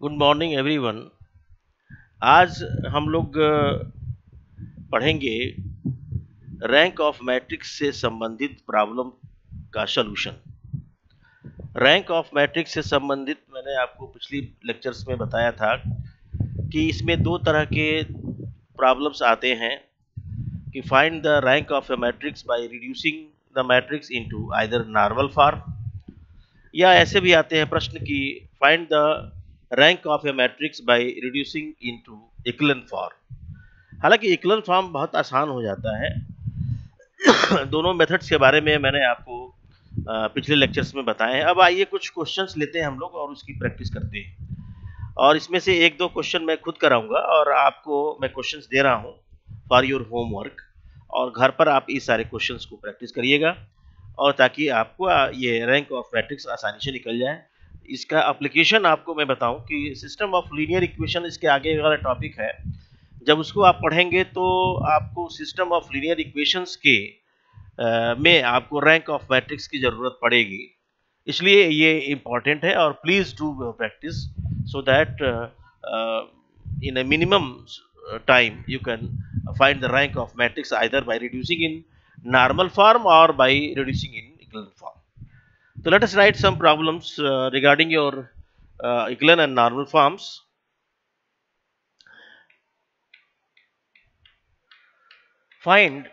Good morning everyone. आज हम लोग पढ़ेंगे रैंक ऑफ मैट्रिक्स से संबंधित प्रॉब्लम का सॉल्यूशन। रैंक ऑफ मैट्रिक्स से संबंधित मैंने आपको पिछली लेक्चर्स में बताया था कि इसमें दो तरह के प्रॉब्लम्स आते हैं कि find the rank of a matrix by reducing the matrix into either normal form, या ऐसे भी आते हैं प्रश्न की find the rank of a matrix by reducing into echelon form. हालांकि इक्लन फॉर्म बहुत आसान हो जाता है। दोनों मेथड्स के बारे में मैंने आपको पिछले लेक्चर्स में बताए हैं। अब आइए कुछ क्वेश्चंस लेते हैं हम लोग और उसकी प्रैक्टिस करते हैं, और इसमें से एक दो क्वेश्चन मैं खुद कराऊंगा और आपको मैं क्वेश्चंस दे रहा हूं फॉर योर होमवर्क, और घर पर आप इस सारे क्वेश्चंस को प्रैक्टिस करिएगा और ताकि आपको ये रैंक ऑफ मैट्रिक्स आसानी से निकल जाए। इसका एप्लीकेशन आपको मैं बताऊं कि सिस्टम ऑफ लीनियर इक्वेशन इसके आगे वाला टॉपिक है। जब उसको आप पढ़ेंगे तो आपको सिस्टम ऑफ लीनियर इक्वेशंस के में आपको रैंक ऑफ मैट्रिक्स की जरूरत पड़ेगी, इसलिए ये इम्पॉर्टेंट है। और please do practice so that in a minimum time you can find the rank of matrix either by reducing in normal form or by reducing in echelon form. So let us write some problems regarding your echelon and normal forms. Find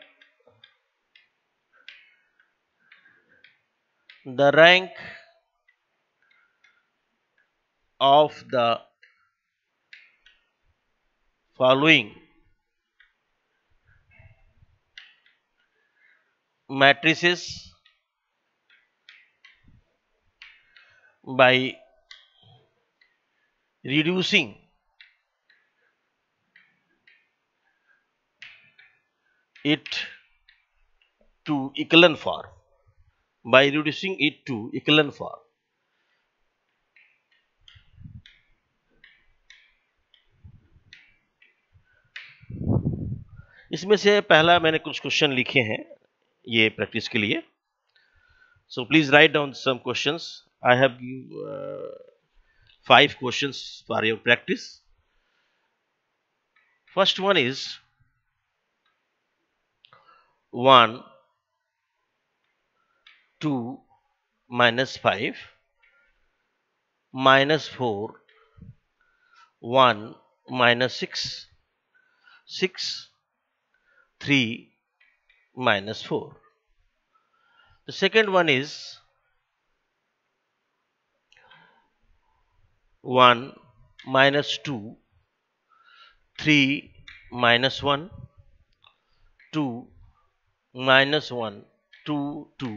the rank of the following matrices by reducing it to echelon form. By reducing it to echelon form. इसमें से पहला मैंने कुछ question लिखे हैं ये practice के लिए। So please write down some questions. I have give 5 questions for your practice. First one is 1 2 minus 5 minus 4 1 minus 6 6 3 minus 4. The second one is 1 minus 2 3 minus 1 2 minus 1 2 2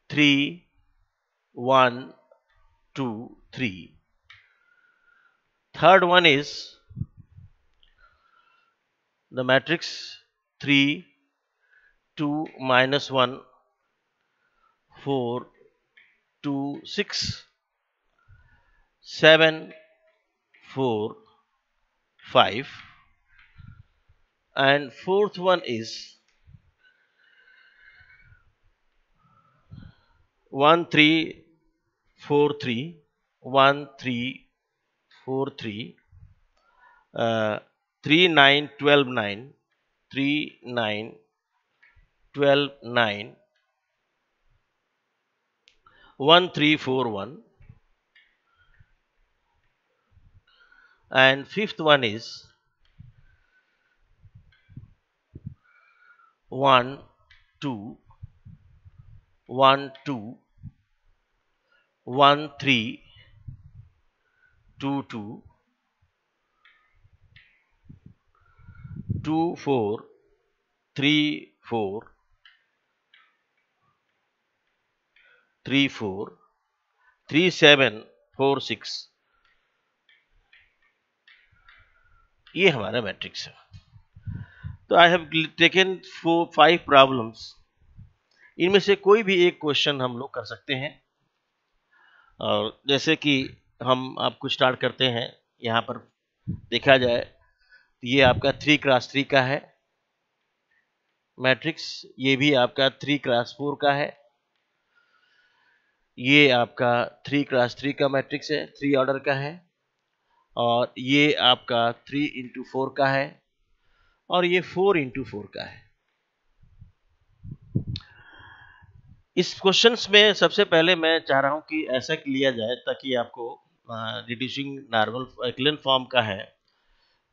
3 1 2 3. Third one is the matrix 3 2 minus 1 4 2 6 7 4 5. And fourth one is 1 3 4 3 1 3 4 3 3 9 12 9 3 9 12 9 1 3 4 1. And fifth one is 1 2 1 2 1 3 2 2 2 4 3 4 3 4 3 7 4 6. ये हमारा matrix है। तो I have taken 5 problems. इनमें से कोई भी एक question हम लोग कर सकते हैं। और जैसे कि हम आपको स्टार्ट करते हैं, यहाँ पर देखा जाए ये आपका 3x3 का है मैट्रिक्स, ये भी आपका 3x4 का है, ये आपका 3x3 का मैट्रिक्स है, 3 ऑर्डर का है, और ये आपका 3x4 का है, और ये 4x4 का है। इस क्वेश्चंस में सबसे पहले मैं चाह रहा हूं कि ऐसा लिया जाए ताकि आपको रिड्यूसिंग नॉर्मल एक्लन फॉर्म का है,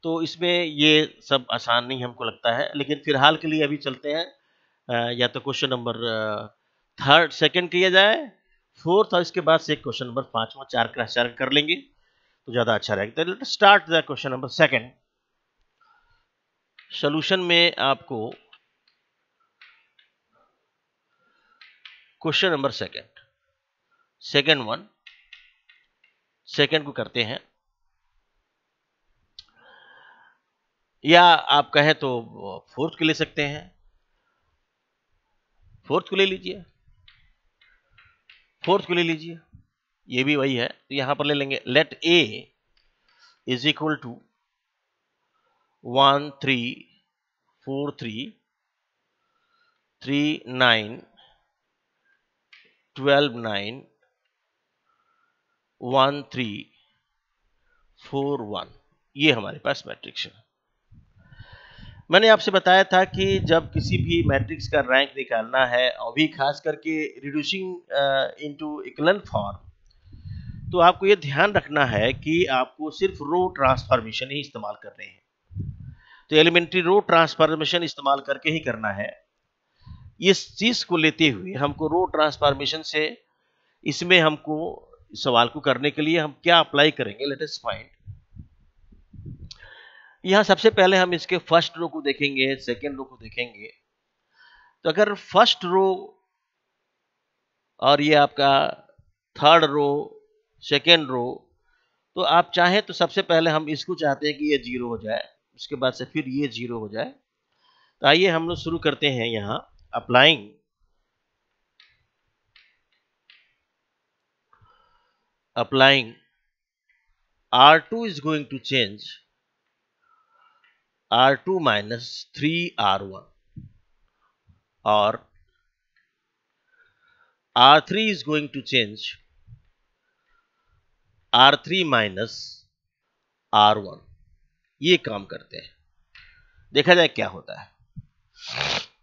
तो इसमें ये सब आसान नहीं हमको लगता है, लेकिन फिलहाल के लिए अभी चलते हैं। या तो क्वेश्चन नंबर थर्ड सेकंड किया जाए, फोर्थ, और इसके बाद से क्वेश्चन नंबर 5वां, 4 कर लेंगे तो ज्यादा अच्छा रहेगा। तो let start the question number second. Solution में आपको question number second one, second को करते हैं, या आप कहें तो फोर्थ को ले सकते हैं। फोर्थ को ले लीजिए, फोर्थ को ले लीजिए, ये भी वही है, तो यहां पर ले लेंगे। Let A is equal to 1 3 4 3 3 9 12 9 1 3 4 1, ये हमारे पास मैट्रिक्स है। मैंने आपसे बताया था कि जब किसी भी मैट्रिक्स का रैंक निकालना है, और भी खास करके रिड्यूसिंग इनटू इक्विवेलेंट फॉर्म, तो आपको ये ध्यान रखना है कि आपको सिर्फ रो ट्रांसफॉर्मेशन ही इस्तेमाल करने हैं। तो एलिमेंट्री रो ट्रांसफॉर्मेशन इस्तेमाल करके ही करना है। इस चीज को लेते हुए हमको रो ट्रांसफॉर्मेशन से इसमें हमको सवाल को करने के लिए हम क्या अप्लाई करेंगे, लेट अस फाइंड। यहां सबसे पहले हम इसके फर्स्ट रो को देखेंगे, सेकेंड रो को देखेंगे। तो अगर फर्स्ट रो और ये आपका थर्ड रो, सेकेंड रो, तो आप चाहें तो सबसे पहले हम इसको चाहते हैं कि ये जीरो हो जाए, उसके बाद से फिर ये जीरो हो जाए। तो आइए हम लोग शुरू करते हैं यहां applying R2 is going to change R2 minus 3R1, और R3 is going to change R3 minus R1। ये काम करते हैं, देखा जाए क्या होता है।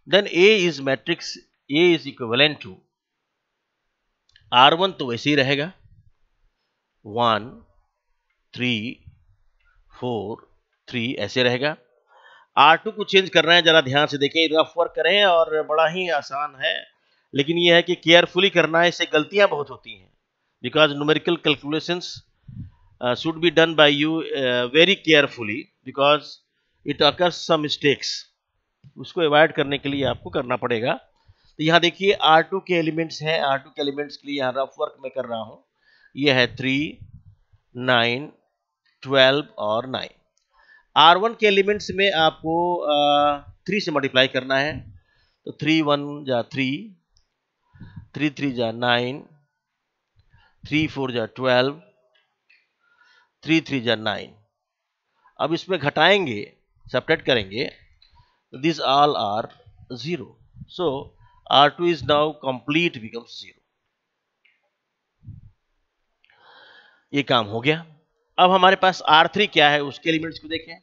Then A is matrix, A is equivalent to R1 तो वैसे ही रहेगा 1 3 4 3 ऐसे रहेगा। R2 को चेंज कर रहे हैं, जरा ध्यान से देखें, रफ वर्क करें और बड़ा ही आसान है, लेकिन यह है कि केयरफुली करना है, इससे गलतियां बहुत होती हैं। Because numerical calculations should be done by you very carefully because it occurs some mistakes। उसको अवॉइड करने के लिए आपको करना पड़ेगा। तो यहाँ देखिए R2 के एलिमेंट्स हैं, R2 के एलिमेंट्स के लिए यहाँ रफ वर्क में कर रहा हूँ। ये है 3 9 12 और 9। R1 के एलिमेंट्स में आपको 3 से मल्टीप्लाई करना है, तो 3 1 जा 3, 3 3 जा 9, 3 4 जा 12, 3 3 जा 9। अब इसमें घटाएंगे, सब्ट्रैक्ट करेंगे, this all are 0, so R2 is now complete becomes 0। ये काम हो गया। अब हमारे पास R3 क्या है, उसके एलिमेंट्स को देखें।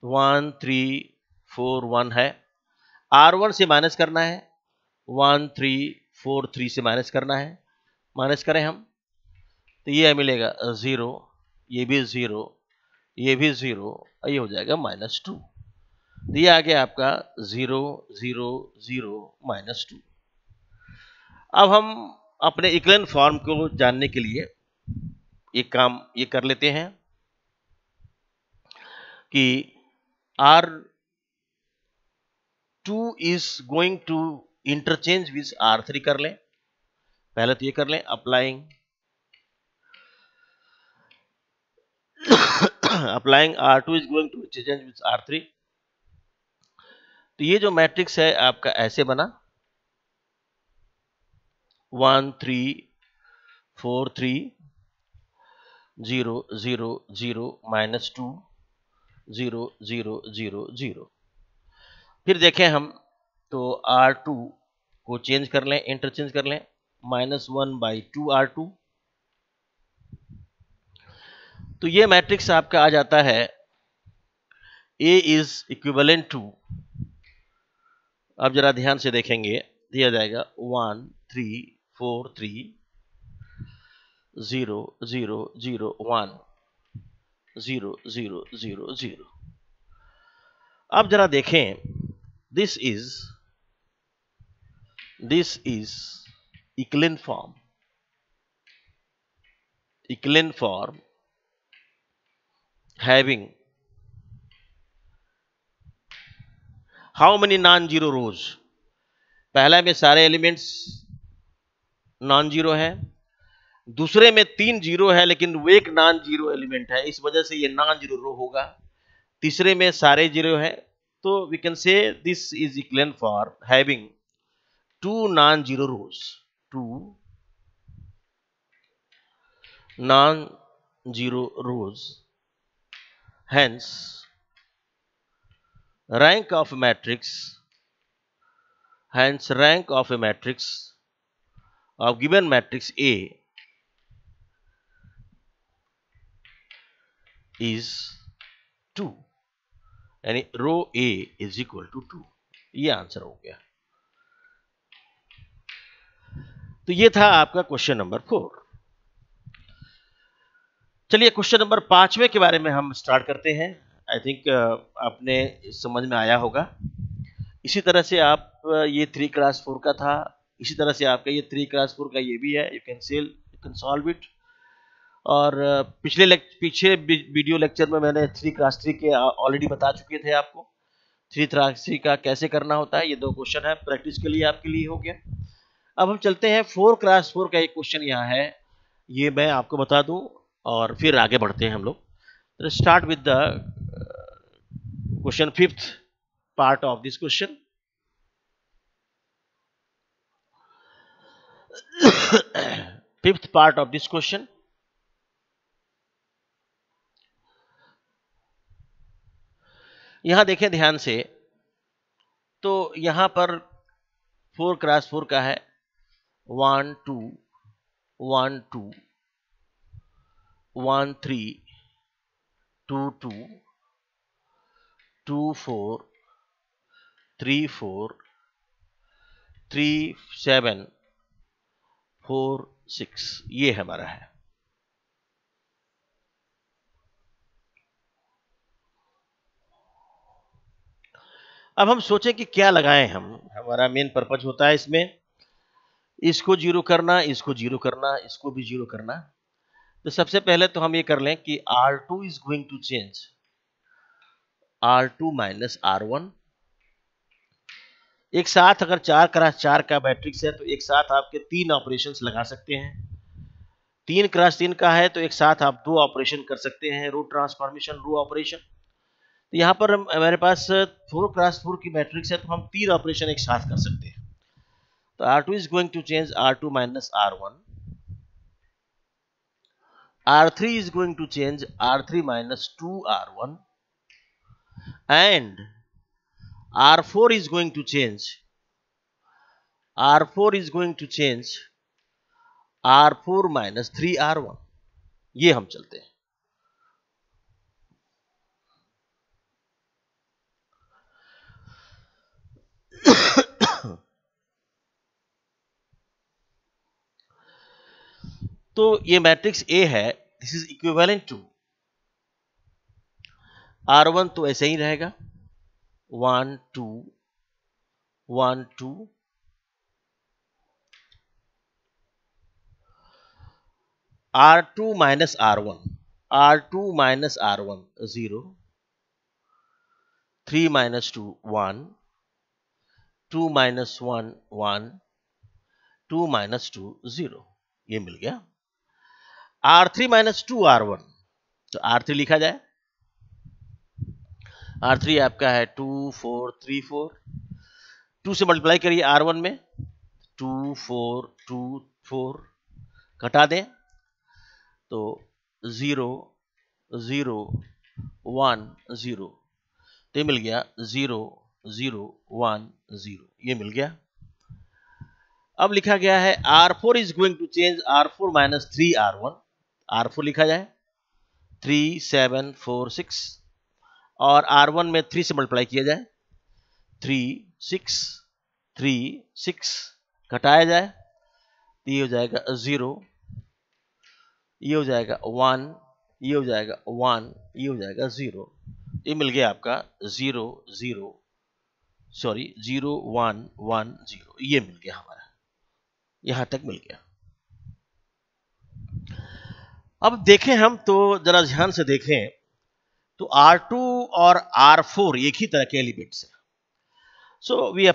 1 3 4 1 है, R1 से माइनस करना है, 1 3 4 3 से माइनस करना है। माइनस करें हम तो ये मिलेगा 0, ये भी 0, ये भी 0, ये हो जाएगा -2। ये आ गया आपका 0 0 0 -2। अब हम अपने इक्विवेलेंट फॉर्म को जानने के लिए एक काम ये कर लेते हैं कि R2 is going to interchange with R3 कर लें। पहले तो ये कर लें, applying R2 is going to interchange with R3। तो ये जो मैट्रिक्स है आपका ऐसे बना 1 3 4 3 0 0 0 -2 0 0 0 0। फिर देखें हम तो R2 को चेंज कर लें, इंटरचेंज कर लें, -1/2R2। तो ये मैट्रिक्स आपका आ जाता है A इज इक्विवेलेंट टू, अब जरा ध्यान से देखेंगे, दिया जाएगा 1 3 4 3 0 0 0 1 0 0 0 0। अब जरा देखें, this is equivalent form having how many non-zero rows? पहला में सारे एलिमेंट्स नॉन जीरो है, दूसरे में 3 जीरो है लेकिन वो एक नॉन जीरो एलिमेंट है, इस वजह से ये नॉन जीरो रो होगा। तीसरे में सारे जीरो है, तो we can say this is equivalent for having 2 non zero rows, 2 non zero rows. Hence, rank of a matrix of given matrix A is 2, यानी रो A is equal to 2। ये answer हो गया। तो ये था आपका क्वेश्चन नंबर 4। चलिए question number 5वें के बारे में हम स्टार्ट करते हैं। आई थिंक आपने समझ में आया होगा। इसी तरह से आप ये 3 क्लास 4 का था, इसी तरह से आपका ये 3 क्लास 4 का ये भी है। You can solve it. और पीछे वीडियो लेक्चर में मैंने 3 क्लास 3 के ऑलरेडी बता चुके थे आपको 3 क्लास 3 का कैसे करना होता है। ये 2 क्वेश्चन है, प्रैक्टिस के लिए आपके लिए हो गया। अब हम चलते हैं 4 क्लास 4 का एक क्वेश्चन यहाँ है, ये मैं आपको बता दूं और फिर आगे बढ़ते हैं हम लोग। Start with the question 5th part of this question. Fifth part of this question. यहां देखें ध्यान से, तो यहां पर 4 क्लास 4 का है 1 2 1 2 1 3 2 2 2 4 3 4 3 7 4 6, ये हमारा है। अब हम सोचें कि क्या लगाएं हम, हमारा मेन पर्पज होता है इसमें इसको जीरो करना, इसको जीरो करना, इसको भी जीरो करना। तो सबसे पहले तो हम ये कर लें कि R2 is going to change R2 minus R1। एक साथ अगर 4 क्रॉस 4 का मैट्रिक्स है तो एक साथ आपके 3 ऑपरेशंस लगा सकते हैं। 3 क्रॉस 3 का है तो एक साथ आप 2 ऑपरेशन कर सकते हैं, रो ट्रांसफॉर्मेशन, रो ऑपरेशन। तो यहाँ पर हमारे पास 4 क्रॉस 4 की मैट्रिक्स है तो हम 3 ऑपरेशन एक साथ कर सकते हैं। तो R2 is going to change R2 minus R1, R3 is going to change R3 minus 2R1, and R4 is going to change R4 minus 3R1। ये हम चलते हैं। तो ये मैट्रिक्स A है, this is equivalent to R1, तो ऐसे ही रहेगा 1 2 1 2 R2 minus R1, R2 minus R1 0, 3 minus 2 1, 2 minus 1 1, 2 minus 2 0, ये मिल गया। R3 minus 2R1, तो R3 लिखा जाए, R3 आपका है 2 4 3 4, 2 से मल्टीप्लाई करिए R1 में, 2 4 2 4 घटा दें तो 0 0 1 0, तो ये मिल गया 0 0 1 0, ये मिल गया। अब लिखा गया है R4 is going to change R4 minus 3R1, R4 लिखा जाए 3 7 4 6 और R1 में 3 से मल्टीप्लाई किया जाए 3 6 3 6 घटाया जाए तो ये हो जाएगा 0, ये हो जाएगा 1, ये हो जाएगा 1, ये हो जाएगा 0। ये मिल गया आपका 0 0 सॉरी 0 1 1 0, ये मिल गया हमारा, यहां तक मिल गया। अब देखें हम तो जरा ध्यान से देखें तो R2 और R4 एक ही तरह के एलिमेंट्स हैं। So we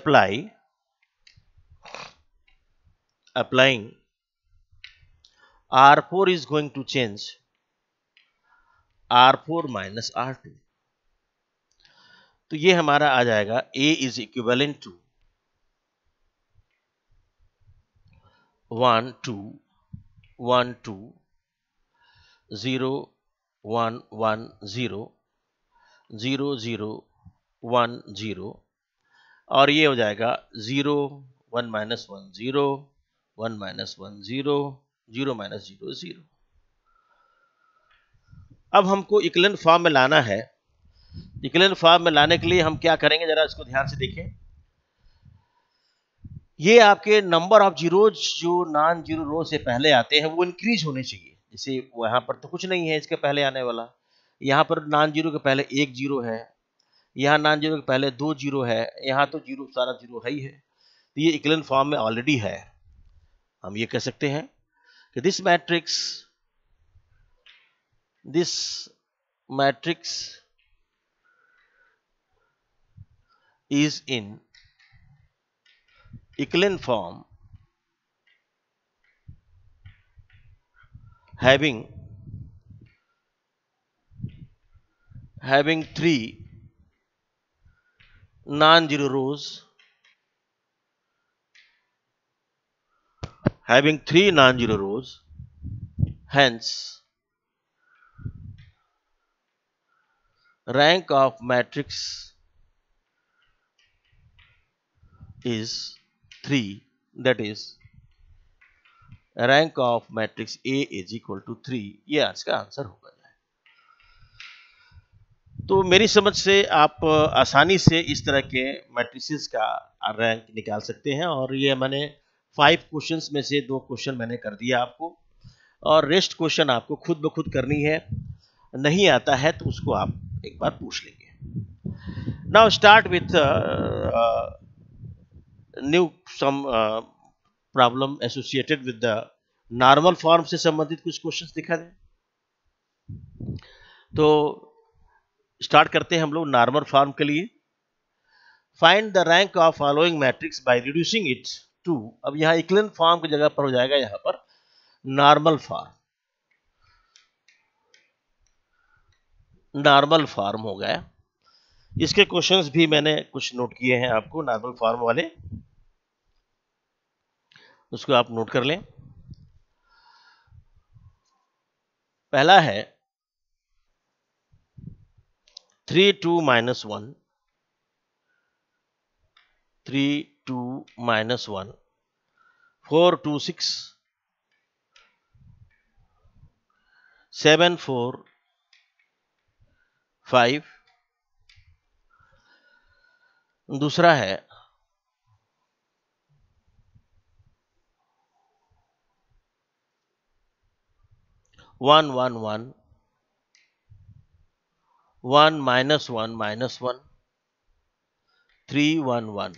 applying R4 is going to change R4 minus R2, तो ये हमारा आ जाएगा A is equivalent to 1 2 1 2 0 1 1 0 0 0 1 0 और ये हो जाएगा 0 1 minus 1 0 1 minus 1 0 0 minus 0 0। अब हमको इक्विवेलेंट फॉर्म में लाना है। इक्विवेलेंट फॉर्म में लाने के लिए हम क्या करेंगे, जरा इसको ध्यान से देखें। ये आपके नंबर ऑफ जीरोज जो नॉन जीरो रो से पहले आते हैं वो इंक्रीज होने चाहिए। जैसे वहां पर तो कुछ नहीं है इसके पहले आने वाला, यहाँ पर नॉन जीरो के पहले एक जीरो है, यहाँ नॉन जीरो के पहले 2 जीरो है, यहाँ तो जीरो सारा जीरो है ही है, तो ये इक्विवेलेंट फॉर्म में ऑलरेडी है। हम ये कह सकते हैं कि this matrix is in equivalent form having 3 non-zero rows, hence rank of matrix is 3, that is rank of matrix A is equal to 3। ये आज का आंसर होगा। तो मेरी समझ से आप आसानी से इस तरह के मैट्रिसेस का रैंक निकाल सकते हैं, और ये मैंने 5 क्वेश्चंस में से 2 क्वेश्चन मैंने कर दिया आपको, और रेस्ट क्वेश्चन आपको खुद ब खुद करनी है। नहीं आता है तो उसको आप एक बार पूछ लेंगे। Now start with new some problem associated with the normal form से संबंधित कुछ क्वेश्चंस दिखा दें। तो स्टार्ट करते हैं हम लोग नॉर्मल फॉर्म के लिए। Find the rank of following matrix by reducing it to, अब यहां इक्विवेलेंट फॉर्म की जगह पर हो जाएगा यहां पर नॉर्मल फॉर्म हो गया। इसके क्वेश्चंस भी मैंने कुछ नोट किए हैं आपको, नॉर्मल फॉर्म वाले, उसको आप नोट कर लें। पहला है 3 2 minus 1 3 2 minus 1 4 2 6 7 4 5। दूसरा है 1 1 1 1 minus 1 minus 1 3 1 1।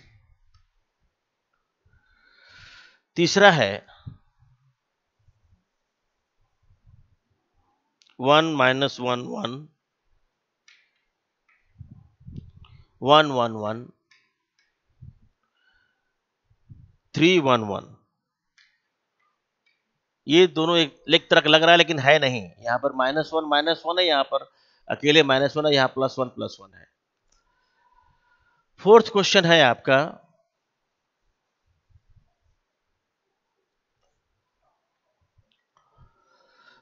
तीसरा है 1 minus 1 1 1 1 1 3 1 1। ये दोनों एक तरह का लग रहा है लेकिन है नहीं, यहां पर -1 है, यहां पर अकेले -1 है, यहां +1 है। फोर्थ क्वेश्चन है आपका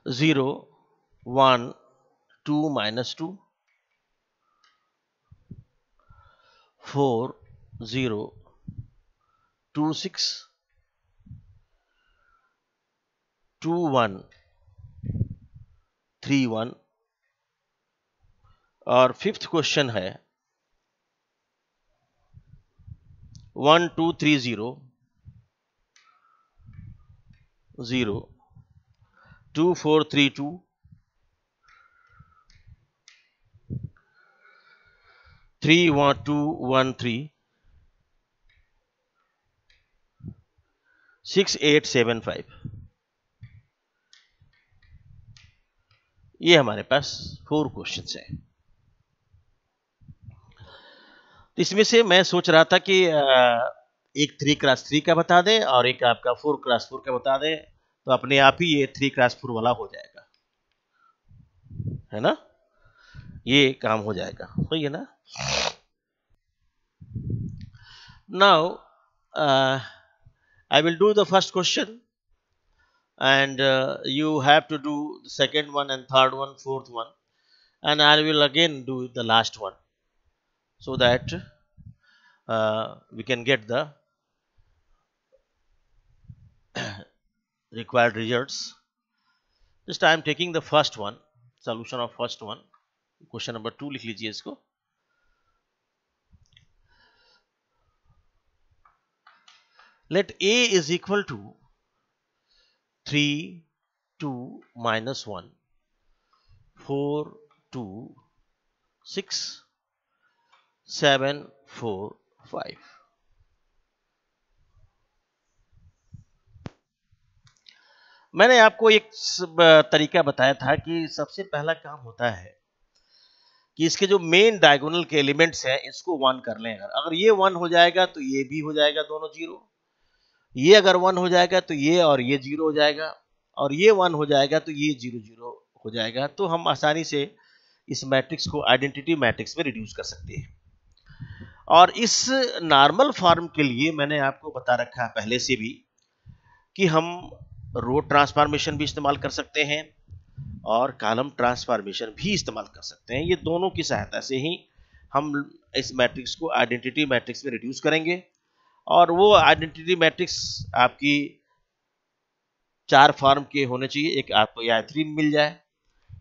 0 1 2 -2 4 0 2 6 2 1 3 1 और फिफ्थ क्वेश्चन है 1 2 3 0 0 2 4 3 2 3 1 2 1 3 6 8 7 5। ये हमारे पास 4 क्वेश्चंस हैं। इसमें से मैं सोच रहा था कि एक 3x3 का बता दें और एक आपका 4x4 का बता दें, तो अपने आप ही ये 3x4 वाला हो जाएगा, है ना? ये काम हो जाएगा, सही है ना? Now I will do the first question and you have to do the second one and third one, fourth one, and I will again do the last one so that we can get the required results. Just I am taking the first one, solution of first one, question number 2 लिख लीजिए इसको। Let A is equal to 3 2 minus 1 4 2 6 7 4 5। मैंने आपको एक तरीका बताया था कि सबसे पहला काम होता है कि इसके जो मेन डायगोनल के एलिमेंट्स हैं इसको 1 कर लें। अगर ये 1 हो जाएगा तो ये भी हो जाएगा, दोनों 0। ये अगर 1 हो जाएगा तो ये और ये 0 हो जाएगा, और ये 1 हो जाएगा तो ये 0 0 हो जाएगा। तो हम आसानी से इस मैट्रिक्स को आइडेंटिटी मैट्रिक्स में रिड्यूस कर सकते हैं। और इस नॉर्मल फॉर्म के लिए मैंने आपको बता रखा है पहले से भी कि हम रो ट्रांसफॉर्मेशन भी इस्तेमाल कर सकते हैं और कॉलम ट्रांसफॉर्मेशन भी इस्तेमाल कर सकते हैं। ये दोनों की सहायता से ही हम इस मैट्रिक्स को आइडेंटिटी मैट्रिक्स में रिड्यूस करेंगे। और वो आइडेंटिटी मैट्रिक्स आपकी 4 फॉर्म के होने चाहिए। एक आपको या I3 मिल जाए,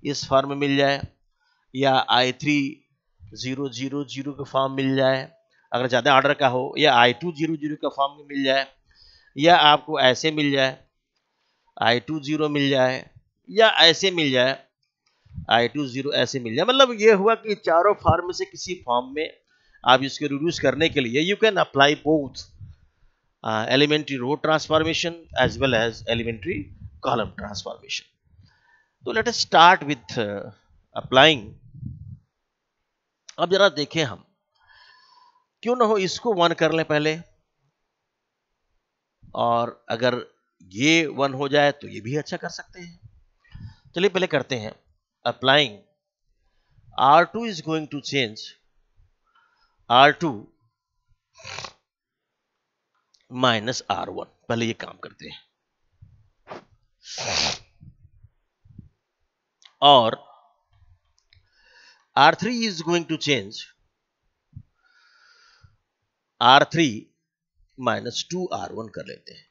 इस फॉर्म में मिल जाए, या I3 0 0 0 का फॉर्म मिल जाए अगर ज़्यादा ऑर्डर का हो, या I2 0 0 का फॉर्म में मिल जाए, या आपको ऐसे मिल जाए I2 0 मिल जाए, या ऐसे मिल जाए I2 0 ऐसे मिल जाए। मतलब ये हुआ कि चारों फॉर्म में से किसी फॉर्म में आप इसको रिड्यूस करने के लिए you can apply both elementary row transformation as well as elementary column transformation. तो let us start with applying. अब जरा देखें हम, क्यों ना हो इसको 1 कर लें पहले, और अगर ये 1 हो जाए तो ये भी अच्छा कर सकते हैं। चलिए पहले करते हैं। Applying R2 is going to change R2 minus R1। पहले ये काम करते हैं। और R3 is going to change R3 minus 2R1 कर लेते हैं।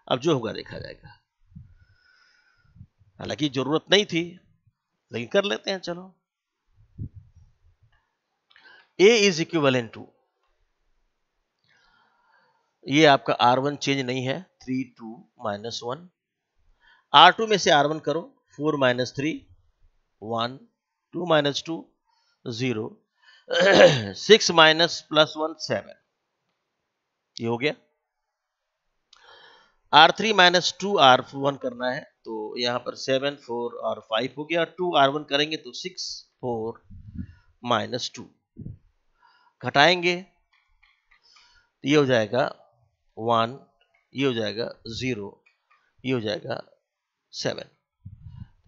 अब जो होगा देखा जाएगा। हालांकि जरूरत नहीं थी लेकिन कर लेते हैं, चलो। A is equivalent to, ये आपका R1 चेंज नहीं है, 3 2 माइनस 1। R2 में से R1 करो, 4 माइनस 3 1 2 माइनस 2 0 6 माइनस प्लस 1 7। ये हो गया। R3 माइनस 2 R1 करना है, तो यहां पर 7 4 और 5 हो गया। 2 R1 करेंगे तो 6 4 माइनस 2 घटाएंगे, ये हो जाएगा 1, ये हो जाएगा 0, ये हो जाएगा 7,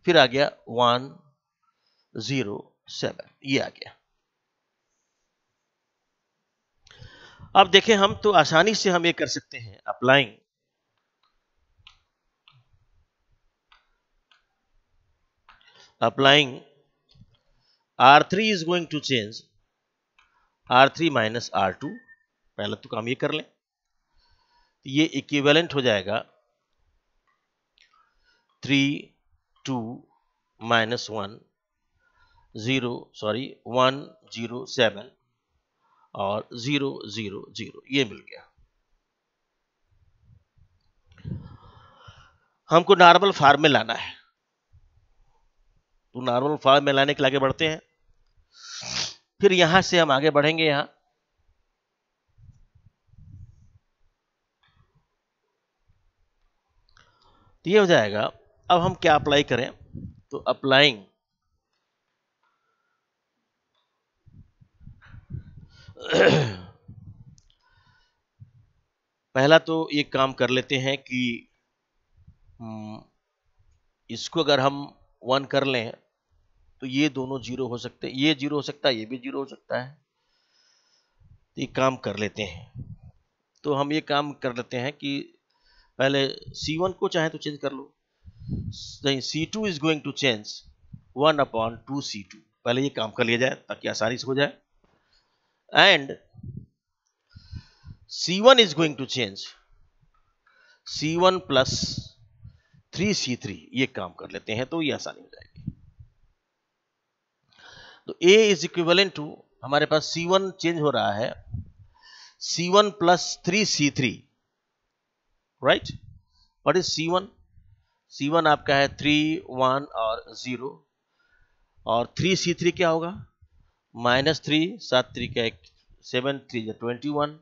फिर आ गया 1 0 7, ये आ गया। अब देखें हम, तो आसानी से हम ये कर सकते हैं। Applying R3 is going to change R3 minus R2। पहला तो काम ये कर लें, ये इक्विवेलेंट हो जाएगा 3 2 -1 0 सॉरी 1 0 7 और 0 0 0 ये मिल गया। हमको नॉर्मल फॉर्म में लाना है, तो नॉर्मल फॉर्म में लाने के लिए आगे बढ़ते हैं। फिर यहां से हम आगे बढ़ेंगे, यहां तो ये हो जाएगा। अब हम क्या अप्लाई करें, तो अप्लाइंग पहला तो ये काम कर लेते हैं कि इसको अगर हम 1 कर लें तो ये दोनों जीरो हो सकते हैं, ये जीरो हो सकता है, ये भी जीरो हो सकता है। तो ये काम कर लेते हैं। तो हम ये काम कर लेते हैं कि पहले C1 को चाहे तो चेंज कर लो। C2 is going to change 1/2 C2। पहले ये काम कर लिया जाए ताकि आसानी से हो जाए। And C1 is going to change C1 plus 3C3। ये काम कर लेते हैं तो ये आसानी हो जाएगी। तो A is equivalent to, हमारे पास C1 चेंज हो रहा है C1 plus 3C3, right. What is C1? C1 आपका है 3 1 और 0, और 3C3 क्या होगा, -3 7 3 का 7 3 21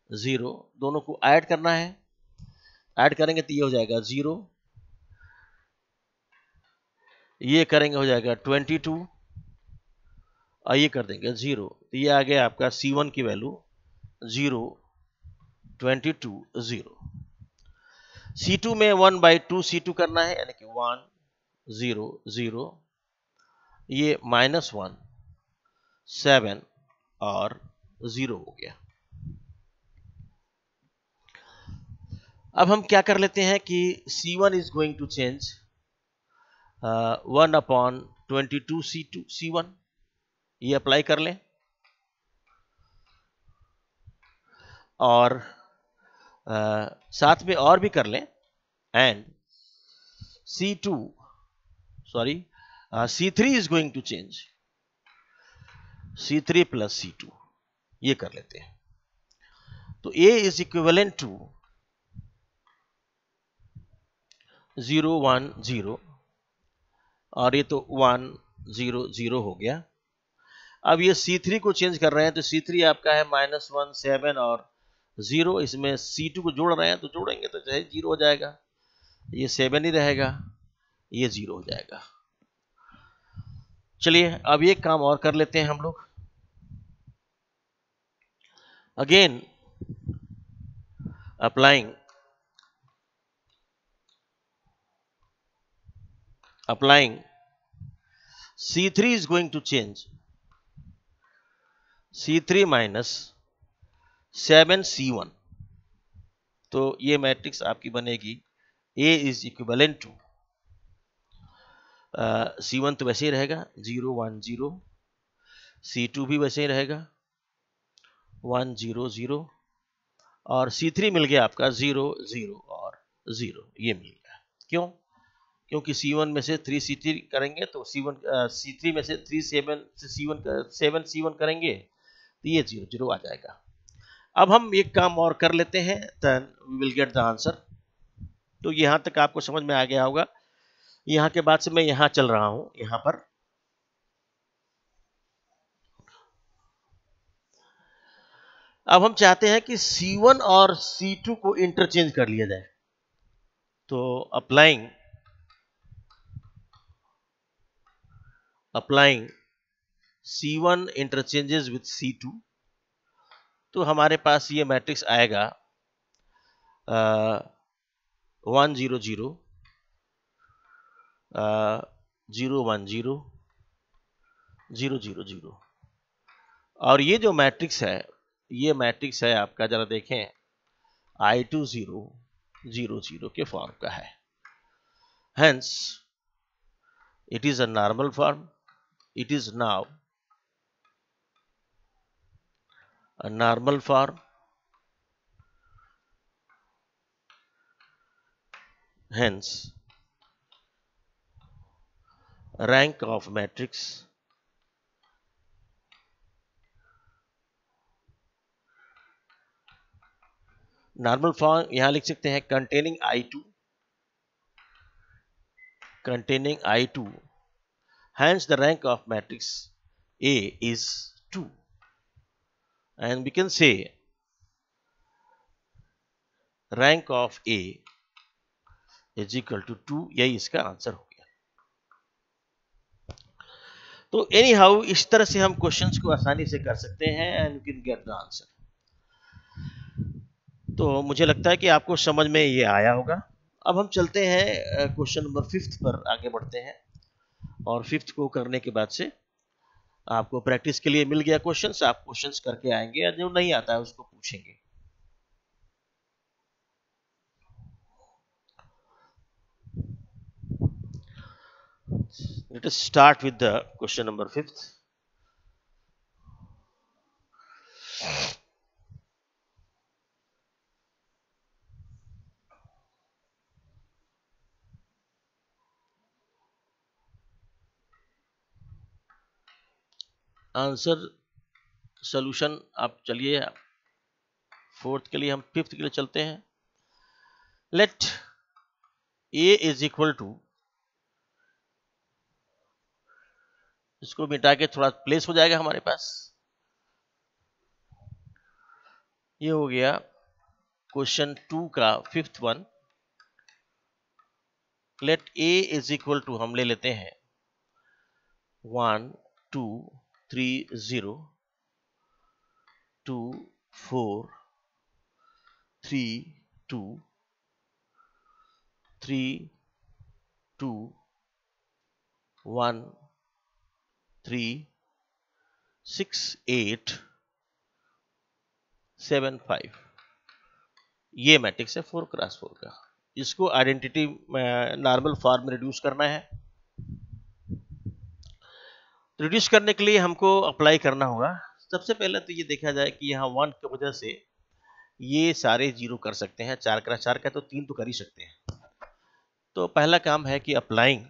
0, दोनों को ऐड करना है। ऐड करेंगे तो ये हो जाएगा 0, ये करेंगे हो जाएगा 22, और ये कर देंगे 0। तो ये आ गया आपका C1 की वैल्यू 0 22 0। C2 में 1/2 C2 करना है, यानी कि 1 0 0, ये -1 7 और 0 हो गया। अब हम क्या कर लेते हैं कि C1 is going to change 1/22 C1, ये अप्लाई कर लें। और साथ में और भी कर लें। And C3 is going to change C3 plus C2, ये कर लेते हैं। तो A इज इक्विवेलेंट टू 0 1 0, और ये तो 1 0 0 हो गया। अब ये C3 को चेंज कर रहे हैं, तो C3 आपका है -1 7 और 0, इसमें C2 को जोड़ रहे हैं तो जोड़ेंगे तो चाहे 0 हो जाएगा, ये 7 ही रहेगा, ये 0 हो जाएगा। चलिए अब ये काम और कर लेते हैं हम लोग। Again applying C3 is going to change C3 minus 7 C1। तो ये मैट्रिक्स आपकी बनेगी A is equivalent to C1 तो वैसे ही रहेगा 0 1 0, C2 भी वैसे ही रहेगा 1 0 0, और C3 मिल गया आपका 0 0 और 0, ये मिल गया। क्यों? क्योंकि C1 में से 3 C3 करेंगे तो C3 में से 3 7 C1 करेंगे तो ये 0 0 आ जाएगा। अब हम एक काम और कर लेते हैं, then we will get the answer. तो यहां तक आपको समझ में आ गया होगा। यहां के बाद से मैं यहां चल रहा हूं, यहां पर अब हम चाहते हैं कि C1 और C2 को इंटरचेंज कर लिया जाए। तो applying C1 interchanges with C2, तो हमारे पास ये मैट्रिक्स आएगा 1 0 0 0 1 0 0 0 0, और ये जो मैट्रिक्स है, ये मैट्रिक्स है आपका, जरा देखें, I2 0 0 0 के फॉर्म का है। Hence it is a normal form. It is now a normal form. Hence rank of matrix normal form यहां लिख सकते हैं containing I2, hence the rank of matrix A is 2, and we can say rank of A is equal to 2. यही इसका answer हो गया। तो any how इस तरह से हम क्वेश्चंस को आसानी से कर सकते हैं and you can get the answer. तो मुझे लगता है कि आपको समझ में ये आया होगा। अब हम चलते हैं क्वेश्चन नंबर 5 पर आगे बढ़ते हैं, और 5 को करने के बाद से आपको प्रैक्टिस के लिए मिल गया क्वेश्चंस, आप क्वेश्चंस करके आएंगे, या जो नहीं आता है उसको पूछेंगे। Let us start with the question number 5. Answer solution आप चलिए, 4th के लिए हम 5th के लिए चलते हैं। Let A is equal to, इसको मिटा के थोड़ा प्लेस हो जाएगा हमारे पास, ये हो गया क्वेश्चन 2 का 5th one. Let A is equal to हम ले लेते हैं 1 2 3 0 2 4 3 2 3 2 1 3 6 8 7 5। ये मैट्रिक्स है 4x4 का। इसको आइडेंटिटी नॉर्मल फॉर्म में रिड्यूस करना है। रिड्यूस करने के लिए हमको अप्लाई करना होगा। सबसे पहले तो ये देखा जाए कि यहाँ 1 की वजह से ये सारे 0 कर सकते हैं, 4x4 का तो 3 तो कर ही सकते हैं। तो पहला काम है कि applying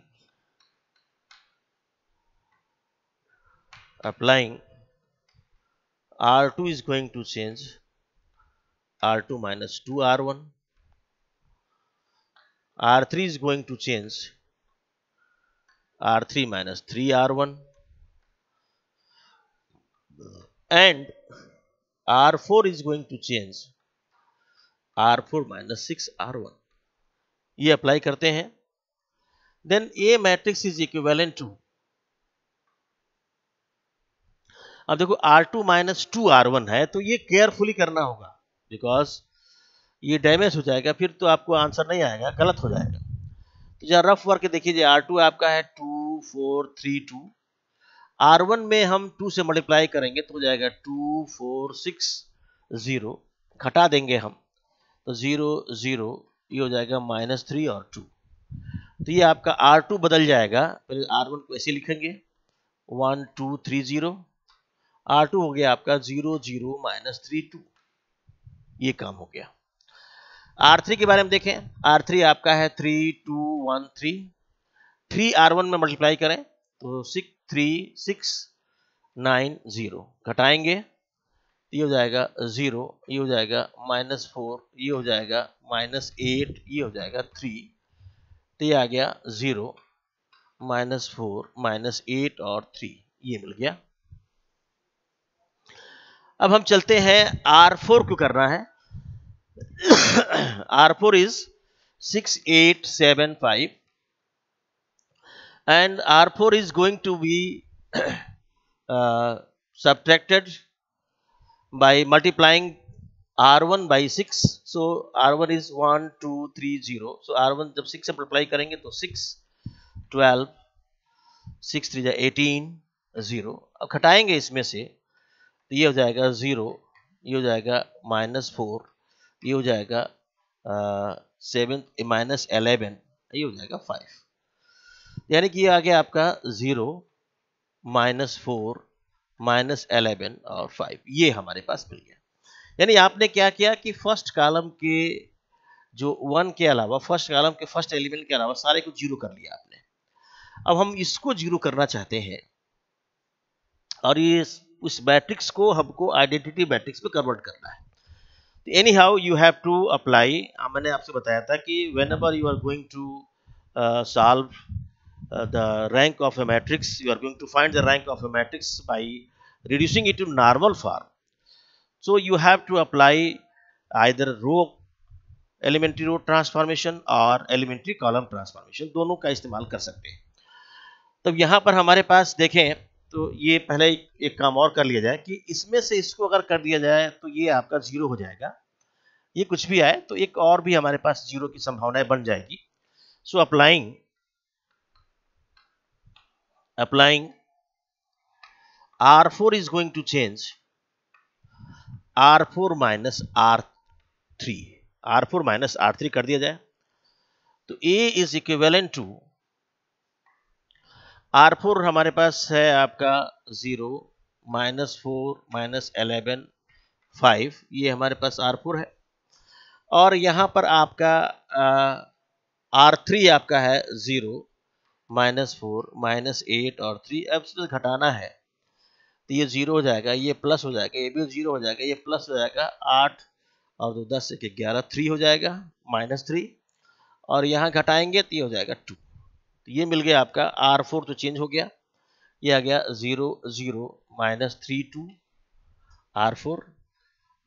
R2 is going to change R2 minus 2R1, R3 is going to change R3 minus 3R1, and R4 is going to change R4 minus 6R1। ये अप्लाई करते हैं। Then A matrix is equivalent to, अब देखो R2 minus 2R1 है, तो ये carefully करना होगा, बिकॉज ये डैमेज हो जाएगा, फिर तो आपको आंसर नहीं आएगा, गलत हो जाएगा। तो जरा रफ वर्क देखिए, R2 आपका है 2 4 3 2, R1 में हम 2 से मल्टीप्लाई करेंगे तो हो जाएगा 2 4 6 0, घटा देंगे हम तो 0 0, ये हो जाएगा -3 और 2। तो ये आपका R2 बदल जाएगा, पहले R1 को ऐसे लिखेंगे 1 2 3 0, R2 हो गया आपका 0 0 -3 2, ये काम हो गया। R3 के बारे में देखें, R3 आपका है 3 2 1 3, 3 R1 में मल्टीप्लाई करें तो 6 3 6 9 0, घटाएंगे ये हो जाएगा 0, ये हो जाएगा -4, ये हो जाएगा -8, ये हो जाएगा 3, तो ये आ गया 0 -4 -8 और 3, ये मिल गया। अब हम चलते हैं R4 को करना है। R4 is 6 8 7 5, and R4 is going to be subtracted by multiplying R1 by 6. So R1 is 1 2 3 0, so R1 जब 6 से मल्टीप्लाई करेंगे तो 6 12 6 3 18 0, अब घटाएंगे इसमें से तो ये हो जाएगा 0, ये हो जाएगा -4, ये हो जाएगा 7 -11, ये हो जाएगा 5, यानी कि ये आ गया आपका 0 -4 -11 और 5, ये हमारे पास मिल गया। यानी आपने क्या किया कि फर्स्ट कॉलम के जो 1 के अलावा, फर्स्ट कॉलम के फर्स्ट एलिमेंट के अलावा सारे को 0 कर लिया आपने। अब हम इसको जीरो करना चाहते हैं और ये उस मैट्रिक्स को हमको आइडेंटिटी मैट्रिक्स में कन्वर्ट करना है। तो anyhow you have to apply, मैंने आपसे बताया था कि whenever you are going to solve the rank of a matrix, you are going to find the rank of a matrix by reducing it to normal form. So you have to apply either row elementary row transformation और elementary column transformation, दोनों का इस्तेमाल कर सकते हैं। तब यहाँ पर हमारे पास देखें तो ये पहले एक काम और कर लिया जाए कि इसमें से इसको अगर कर दिया जाए तो ये आपका जीरो हो जाएगा, ये कुछ भी आए तो एक और भी हमारे पास जीरो की संभावनाएं बन जाएगी। So applying R4 is going to change R4 minus R3, R4 minus R3 कर दिया जाए तो A is equivalent to R4 हमारे पास है आपका 0 -4 -11 5, ये हमारे पास R4 है और यहाँ पर आपका R3 आपका है 0 -4 -8 और 3, अब इसमें घटाना है तो ये 0 हो जाएगा, ये प्लस हो जाएगा, ये भी 0 हो जाएगा, ये प्लस हो जाएगा 8 और 2 10 1 11 3 हो जाएगा -3 और यहाँ घटाएंगे तो ये हो जाएगा 2। तो ये मिल गया आपका R4 तो चेंज हो गया, ये आ गया 0 0 -3 2 R4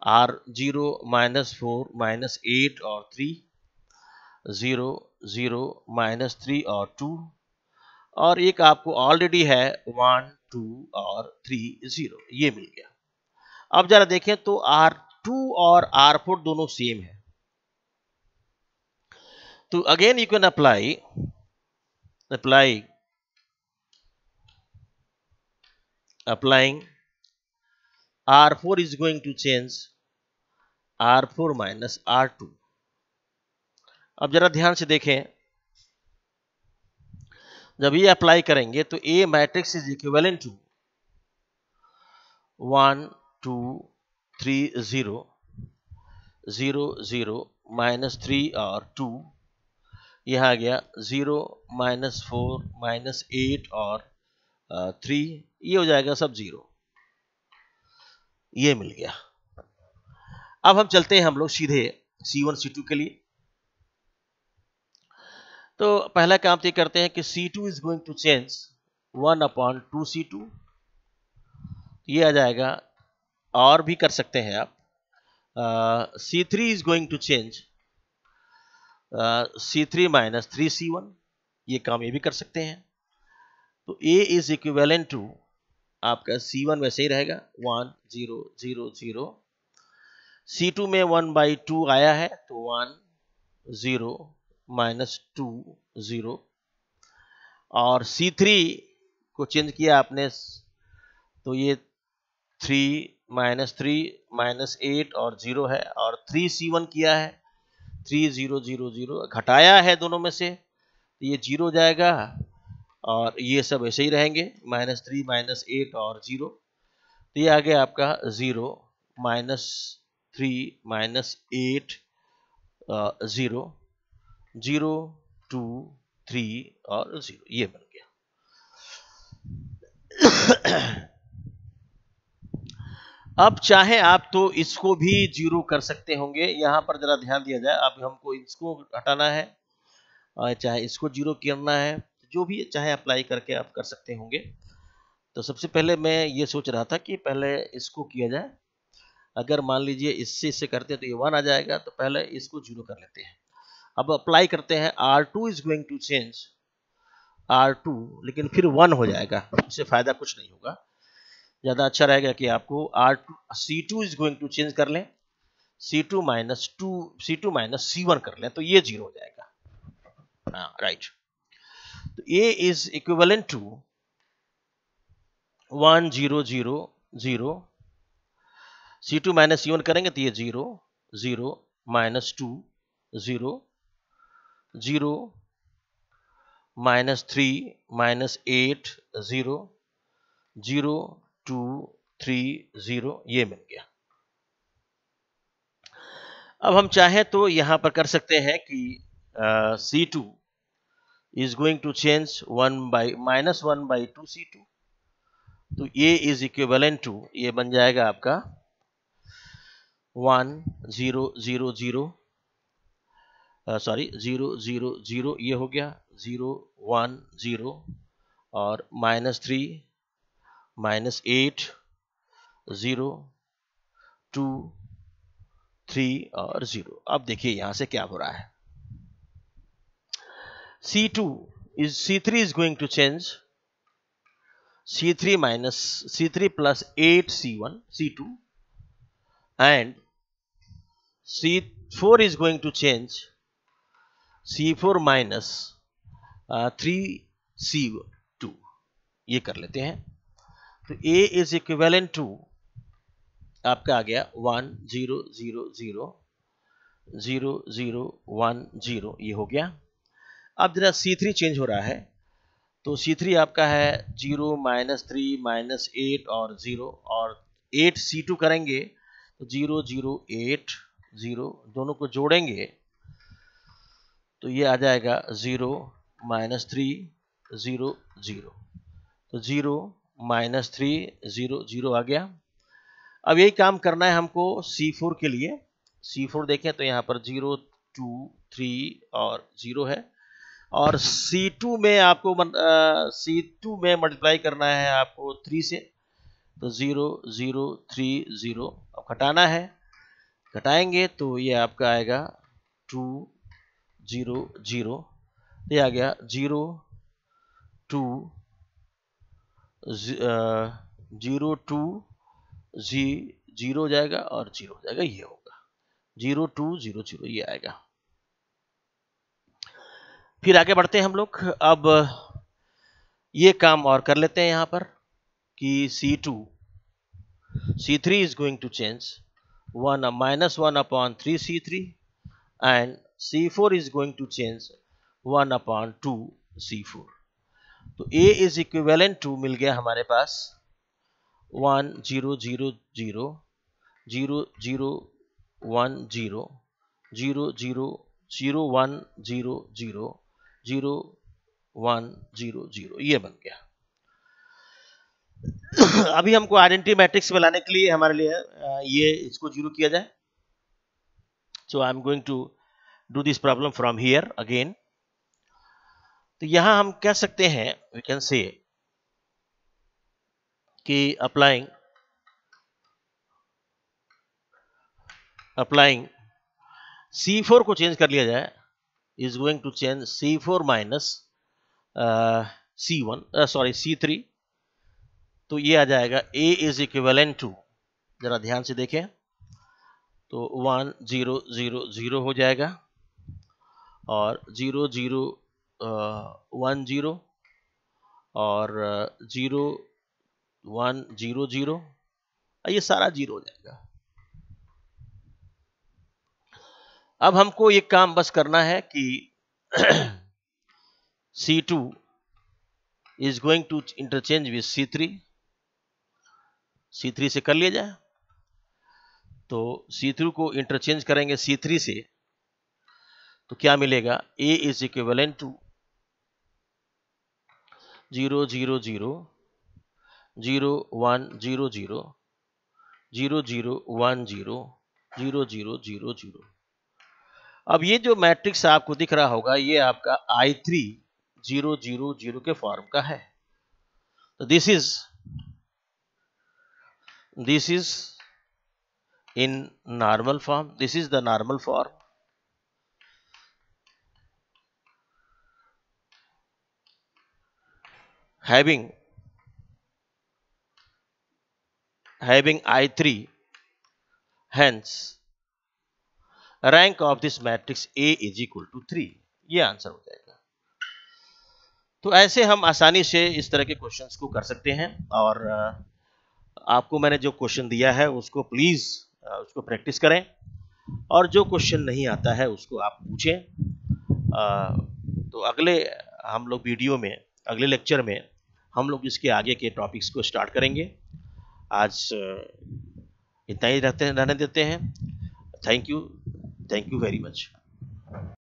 R0 -4 -8 और 3 0 0 -3 और 2 और एक आपको ऑलरेडी है 1 2 और 3 0, ये मिल गया। अब जरा देखें तो R2 और R4 दोनों सेम है, तो again you can apply applying R4 is going to change R4 minus R2। अब जरा ध्यान से देखें, जब ये अप्लाई करेंगे तो A matrix is equivalent to 1 2 3 0 0 0 -3 और 2, यह आ गया 0 -4 -8 और 3, ये हो जाएगा सब 0, ये मिल गया। अब हम चलते हैं हम लोग सीधे C1 C2 के लिए। तो पहला काम तो ये करते हैं कि C2 is going to change 1/2 C2, ये आ जाएगा, और भी कर सकते हैं आप। C3 is going to change C3 -3 C1, ये काम ये भी कर सकते हैं। तो A इज इक्विवेलेंट टू आपका C1 वैसे ही रहेगा 1 0 0 0, C2 में 1/2 आया है तो 1 0 -2 0 और C3 को चेंज किया आपने तो ये 3 -8 और 0 है और 3 C1 किया है 3 0 0 0, घटाया है दोनों में से तो ये 0 हो जाएगा और ये सब ऐसे ही रहेंगे -3 -8 और 0, तो ये आ गया आपका 0 -3 -8 0 0 2 3 और 0, ये बन गया। अब चाहे आप तो इसको भी 0 कर सकते होंगे, यहाँ पर जरा ध्यान दिया जाए, अब हमको इसको हटाना है और चाहे इसको 0 करना है, जो भी चाहे अप्लाई करके आप कर सकते होंगे। तो सबसे पहले मैं ये सोच रहा था कि पहले इसको किया जाए, अगर मान लीजिए इससे करते हैं तो ये 1 आ जाएगा, तो पहले इसको 0 कर लेते हैं। अब अप्लाई करते हैं, R2 is going to change R2, लेकिन फिर 1 हो जाएगा, इससे फायदा कुछ नहीं होगा, ज्यादा अच्छा रहेगा कि आपको C2 is going to change कर लें, C2 minus C1 कर लें, तो ये 0 हो जाएगा। राइट, तो A is equivalent to 1 0 0 0, C2 minus C1 करेंगे तो ये 0 0 -2 0 0 -3 -8 0 0 2 3 0, ये मिल गया। अब हम चाहें तो यहां पर कर सकते हैं कि C2 is going to change 1 by -1/2 C2. तो A is equivalent to, ये बन जाएगा आपका 1 0 0 0 सॉरी 0 0 0, ये हो गया 0 1 0 और -3 -8 0 2 3 और 0। अब देखिए यहां से क्या हो रहा है। C3 is going to change C3 plus 8 C2, and C4 is going to change C4 minus 3 C2। ये कर लेते हैं। तो A is equivalent to आपका आ गया 1 0 0 0 0 0 1 0, ये हो गया। अब जरा C3 चेंज हो रहा है, तो C3 आपका है 0 -3 -8 और 0 और 8 C2 करेंगे तो 0 0 8 0, दोनों को जोड़ेंगे तो ये आ जाएगा 0 -3 0 0, तो 0 -3 0 0 आ गया। अब यही काम करना है हमको C4 के लिए। C4 देखें तो यहाँ पर 0 2 3 और 0 है, और C2 में आपको C2 में मल्टीप्लाई करना है आपको 3 से, तो 0 0 3 0। अब घटाना है, घटाएंगे तो ये आपका आएगा 2 0 0, ये आ गया 0 2 0 2 0 हो जाएगा और 0 हो जाएगा, ये होगा 0 2 0 0, ये आएगा। फिर आगे बढ़ते हैं हम लोग। अब ये काम और कर लेते हैं यहाँ पर कि C3 is going to change -1/3 C3 and C4 is going to change 1/2 C4। तो A is equivalent to मिल गया हमारे पास 1 0 0 0 0 0 1 0 0 0 0 1 0 0 0 1 0 0, ये बन गया। अभी हमको आइडेंटिटी मैट्रिक्स में लाने के लिए हमारे लिए ये इसको 0 किया जाए। So I am going to do this problem from here again. तो यहां हम कह सकते हैं, वी कैन से कि अप्लाइंग C4 को चेंज कर लिया जाए, is going to change C4 minus C3। तो ये आ जाएगा A is equivalent to, जरा ध्यान से देखें तो 1 0 0 0 हो जाएगा और 0 0 1 0 और 0 1 0 0, ये सारा 0 हो जाएगा। अब हमको ये काम बस करना है कि C2 is going to interchange with C3, C3 से कर लिया जाए। तो C3 को इंटरचेंज करेंगे C3 से, तो क्या मिलेगा, A is equivalent to 0 0 0 0 1 0 0 0 0 1 0 0 0 0 0। अब ये जो मैट्रिक्स आपको दिख रहा होगा ये आपका I3 0 0 0 के फॉर्म का है। तो this is in normal form, this is the normal form। having I3, hence rank of this matrix A is equal to 3, ये आंसर हो जाएगा। तो ऐसे हम आसानी से इस तरह के क्वेश्चंस को कर सकते हैं, और आपको मैंने जो क्वेश्चन दिया है उसको प्लीज उसको प्रैक्टिस करें, और जो क्वेश्चन नहीं आता है उसको आप पूछें। तो अगले हम लोग वीडियो में, अगले लेक्चर में हम लोग इसके आगे के टॉपिक्स को स्टार्ट करेंगे। आज इतना ही रहने देते हैं। Thank you very much.